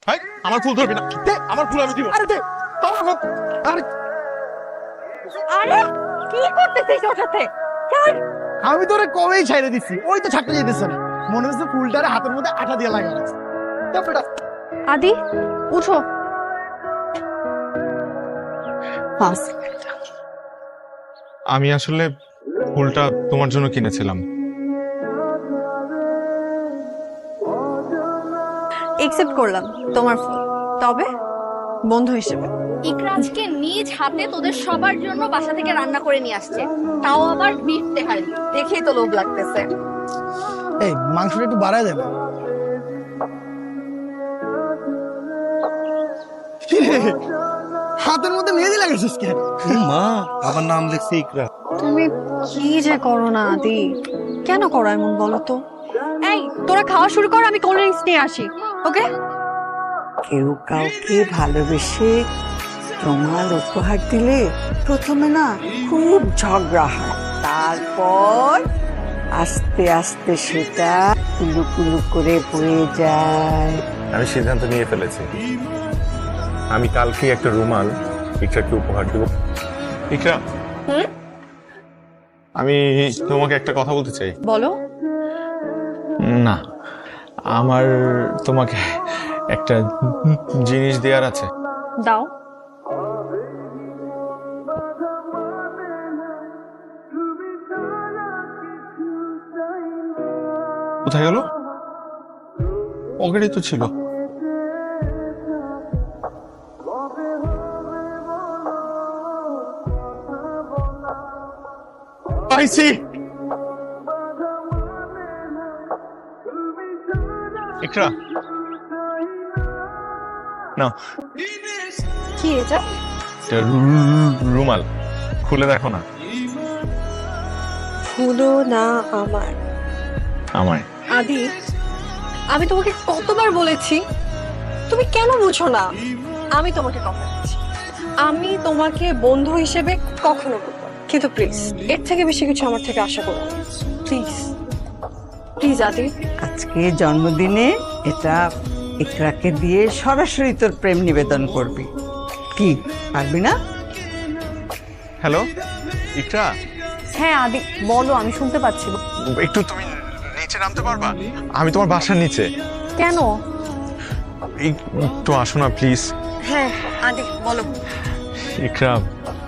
High, আমার ফুল ধরবি না। দে, আমার ফুল আমি দিব। আরে দে। আরে আরে কি করতেছিস ওর সাথে? ছাড়। আমি তোরে কবেই ছাইড়ে দিচ্ছি, ওই তো ছাড়তে যেতেছে না। মনে হচ্ছে ফুলটারে হাতের মধ্যে আঠা দিয়ে লাগানো আছে। তারপরে আদি উঠো। আমি আসলে ফুলটা তোমার জন্য কিনেছিলাম। একসেপ্ট করলাম তোমার ফুল, তবে বন্ধু হিসেবে। ইকরাজকে নিজ হাতে তোদের সবার জন্য বাসা থেকে রান্না করে নিয়ে আসছে, তাও আবার বিফ তেহারি। দেখেই তো লোভ লাগতেছে। এই মাংসটা একটু বাড়ায় দেবে। হাতের মধ্যে মেহেদি লাগাইছিস কেন? মা আমার নাম লিখছে ইকরা। তুমি কি যে করো না আদি, কেন করো এমন বলো তো? এই তোরা খাওয়া শুরু কর, আমি কোল্ড ড্রিঙ্কস নিয়ে আসি। ওকে? কেউ কাউকে ভালোবেসে তোমার উপহার দিলে প্রথমে না খুব ঝগড়া হয়, তারপর আস্তে আস্তে সেটা কুলু কুলু করে বয়ে যায়। আমি সিদ্ধান্ত নিয়ে ফেলেছি, আমি কালকে একটা রুমাল ইকরাকে উপহার দেব। ইকরা, আমি তোমাকে একটা কথা বলতে চাই। বলো। না, আমার তোমাকে একটা জিনিস দেওয়ার আছে। দাও। কোথায় গেল? পকেটে তো ছিল। পাইছি। ইকরা, নাও। কি এটা? এটা রুমাল, খুলে দেখো না। ফুলো না আমার। আমার আদি, আমি তোমাকে কতবার বলেছি, তুমি কেন বুঝো না? আমি তোমাকে কথা দিচ্ছি, আমি তোমাকে বন্ধু হিসেবে কখনো বলবো না। কিন্তু প্লিজ এর থেকে বেশি কিছু আমার থেকে আশা করো না। প্লিজ প্লিজ আদি। আজকে জন্মদিনে এটা ইকরাকে দিয়ে সরাসরি তোর প্রেম নিবেদন করবি, কি পারবি না? হ্যালো ইকরা, হ্যাঁ আদি বলো, আমি শুনতে পাচ্ছি। একটু তুমি নিচে নামতে পারবা? আমি তোমার বাসার নিচে। কেন? একটু আসো না প্লিজ। হ্যাঁ আদি বলো। Iqra,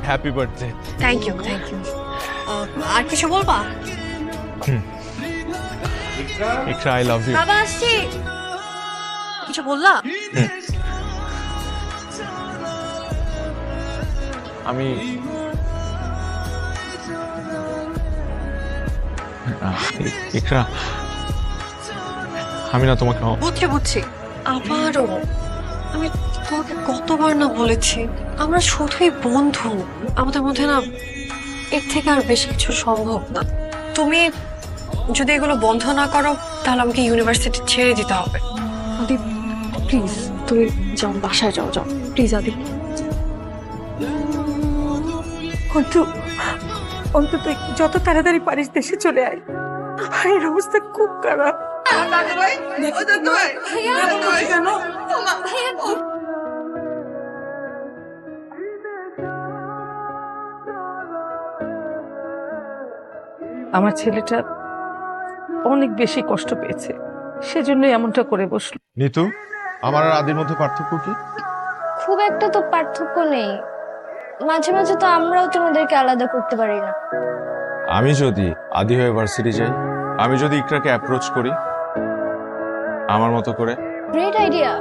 happy birthday. Thank you thank you. আর কিছু বলবা? Iqra, I love you. বাবা আসছি। কিছু বললা? আমি ইকরা, আমি না তোমাকে বুঝছি বুঝছি। আবারও আমি তোমাকে কতবার না বলেছি, আমরা শুধুই বন্ধু, আমাদের মধ্যে না এর থেকে আর বেশি কিছু সম্ভব না। তুমি যদি এগুলো বন্ধ না করো তাহলে আমাকে ইউনিভার্সিটি ছেড়ে দিতে হবে। আদি প্লিজ তুমি যাও, বাসায় যাও, যাও প্লিজ আদি। অন্তত যত তাড়াতাড়ি পারিস দেশে চলে আয়, ভাইয়ের অবস্থা খুব খারাপ। আমার ছেলেটা অনেক বেশি কষ্ট পেয়েছে, সেজন্যই এমনটা করে বসলো। নিতু, আমার আর আদির মধ্যে পার্থক্য কি? খুব একটা তো পার্থক্য নেই, মাঝে মাঝে তো আমরাও তোমাদেরকে আলাদা করতে পারি না। আমি যদি আদি হয়ে ভার্সিটি যাই, আমি যদি ইকরাকে অ্যাপ্রোচ করি আমার মতো করে। Great idea.